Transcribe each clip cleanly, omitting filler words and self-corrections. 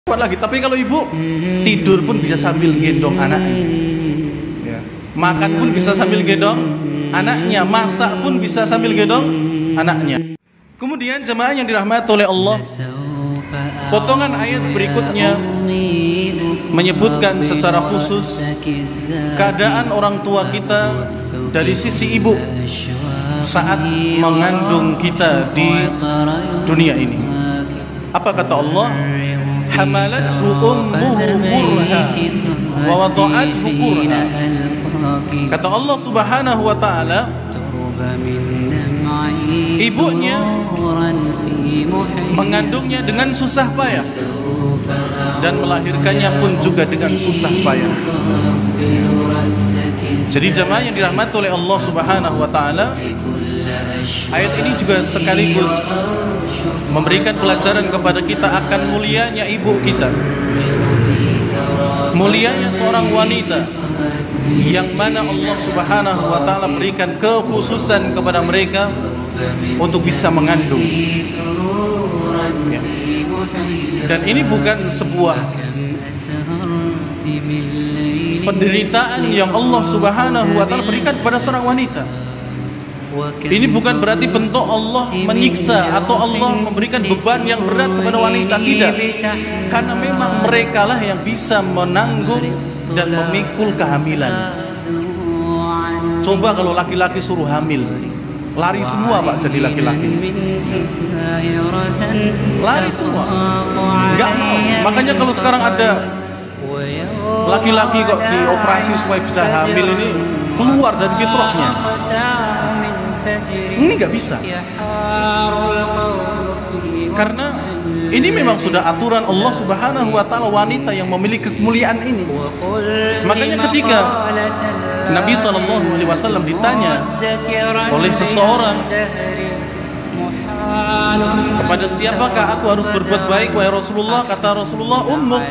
Kuat lagi. Tapi kalau ibu tidur pun bisa sambil gendong anaknya, ya. Makan pun bisa sambil gendong anaknya, masak pun bisa sambil gendong anaknya. Kemudian jemaah yang dirahmati oleh Allah, potongan ayat berikutnya menyebutkan secara khusus keadaan orang tua kita dari sisi ibu saat mengandung kita di dunia ini. Apa kata Allah? Hamalathu ummuhu kurha wa wada'athu kurha. Kata Allah Subhanahu wa taala, ibunya mengandungnya dengan susah payah dan melahirkannya pun juga dengan susah payah. Jadi jemaah yang dirahmati oleh Allah Subhanahu wa taala, ayat ini juga sekaligus memberikan pelajaran kepada kita akan mulianya ibu kita, mulianya seorang wanita yang mana Allah Subhanahu wa taala berikan kekhususan kepada mereka untuk bisa mengandung, ya. Dan ini bukan sebuah penderitaan yang Allah Subhanahu wa taala berikan kepada seorang wanita. Ini bukan berarti bentuk Allah menyiksa atau Allah memberikan beban yang berat kepada wanita, tidak. Karena memang merekalah yang bisa menanggung dan memikul kehamilan. Coba kalau laki-laki suruh hamil, lari semua Pak jadi laki-laki. Lari semua, nggak mau. Makanya kalau sekarang ada laki-laki kok dioperasi supaya bisa hamil, ini keluar dari fitrahnya. Ini nggak bisa, karena ini memang sudah aturan Allah Subhanahu wa taala, wanita yang memiliki kemuliaan ini. Makanya ketika Nabi SAW ditanya oleh seseorang, kepada siapakah aku harus berbuat baik wahai Rasulullah? Kata Rasulullah, ummuk,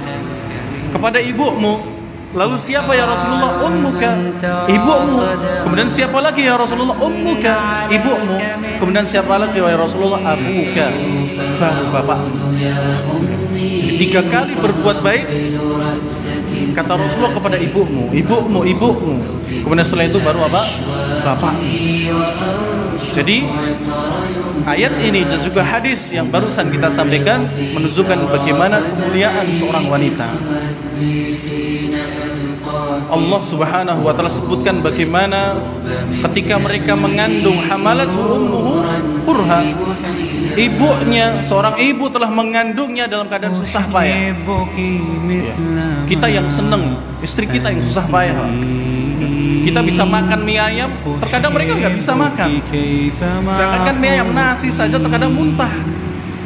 kepada ibumu. Lalu siapa ya Rasulullah? Ummuka, ibumu. Kemudian siapa lagi ya Rasulullah? Ummuka, ibumu. Kemudian siapa lagi ya Rasulullah? Abuka, baru bapakmu. Jadi 3 kali berbuat baik kata Rasulullah kepada ibumu, ibumu, ibumu. Kemudian setelah itu baru apa? Bapak. Jadi ayat ini dan juga hadis yang barusan kita sampaikan menunjukkan bagaimana kemuliaan seorang wanita. Allah Subhanahu wa taala sebutkan bagaimana ketika mereka mengandung, hamalathu ummuhu kurha, ibunya, seorang ibu telah mengandungnya dalam keadaan susah payah. Ya. Kita yang seneng istri kita yang susah payah. Kita bisa makan mie ayam, terkadang mereka nggak bisa makan. Jangankan mie ayam, nasi saja terkadang muntah.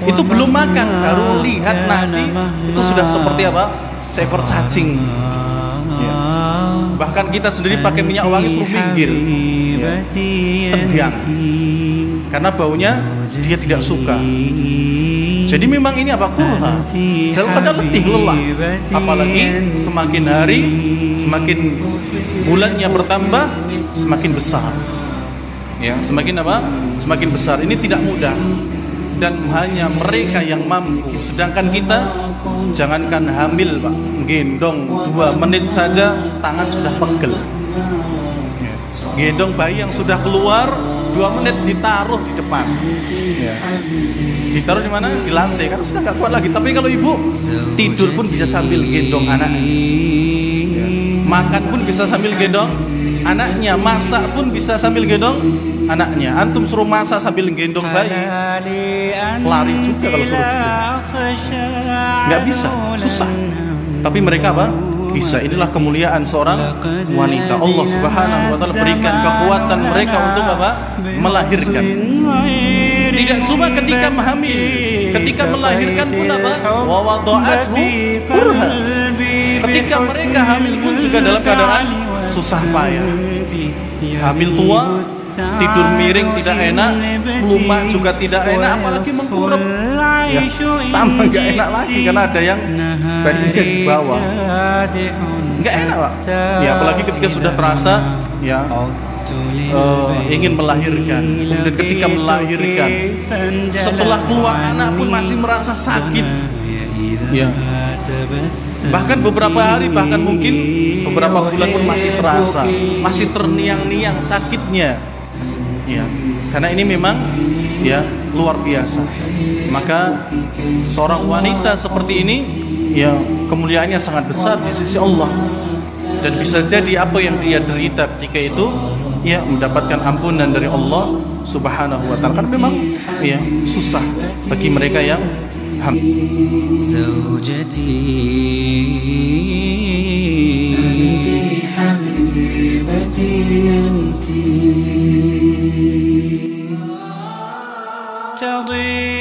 Itu belum makan, baru lihat nasi itu sudah seperti apa? Seekor cacing. Ya. Bahkan kita sendiri pakai minyak wangi suruh minggir, ya. Tegang, karena baunya dia tidak suka. Jadi memang ini apa? Kurha, dalam keadaan letih, lelah. Apalagi semakin hari, semakin bulannya bertambah, semakin besar. Ya, semakin apa? Semakin besar. Ini tidak mudah. Dan hanya mereka yang mampu. Sedangkan kita, jangankan hamil Pak, gendong 2 menit saja tangan sudah pegel. Ya. Gendong bayi yang sudah keluar 2 menit ditaruh di depan. Ya. Ditaruh di mana? Di lantai, karena sudah nggak kuat lagi. Tapi kalau ibu tidur pun bisa sambil gendong anaknya, ya. Makan pun bisa sambil gendong anaknya, masak pun bisa sambil gendong anaknya. Antum suruh masak sambil gendong bayi, lari juga kalau suruh tidur. Nggak bisa, susah. Tapi mereka apa? Bisa. Inilah kemuliaan seorang wanita. Allah Subhanahu wa taala berikan kekuatan mereka untuk apa? Melahirkan. Tidak cuma ketika hamil, ketika melahirkan pun apa? Wa wada'athu kurha. Ketika mereka hamil pun juga dalam keadaan susah payah. Hamil tua, tidur miring tidak enak, lumah juga tidak enak, apalagi mengkurep. Ya, tambah nggak enak lagi karena ada yang bayinya di bawah. Nggak enak Pak. Ya, apalagi ketika sudah terasa ya ingin melahirkan. Kemudian ketika melahirkan, setelah keluar anak pun masih merasa sakit. Ya. Bahkan beberapa hari, bahkan mungkin beberapa bulan pun masih terasa, masih terniang-niang sakitnya. Ya, karena ini memang ya luar biasa. Maka seorang wanita seperti ini ya kemuliaannya sangat besar di sisi Allah. Dan bisa jadi apa yang dia derita ketika itu ya mendapatkan ampunan dari Allah Subhanahu wa taala. Karena memang ya susah bagi mereka yang تضيع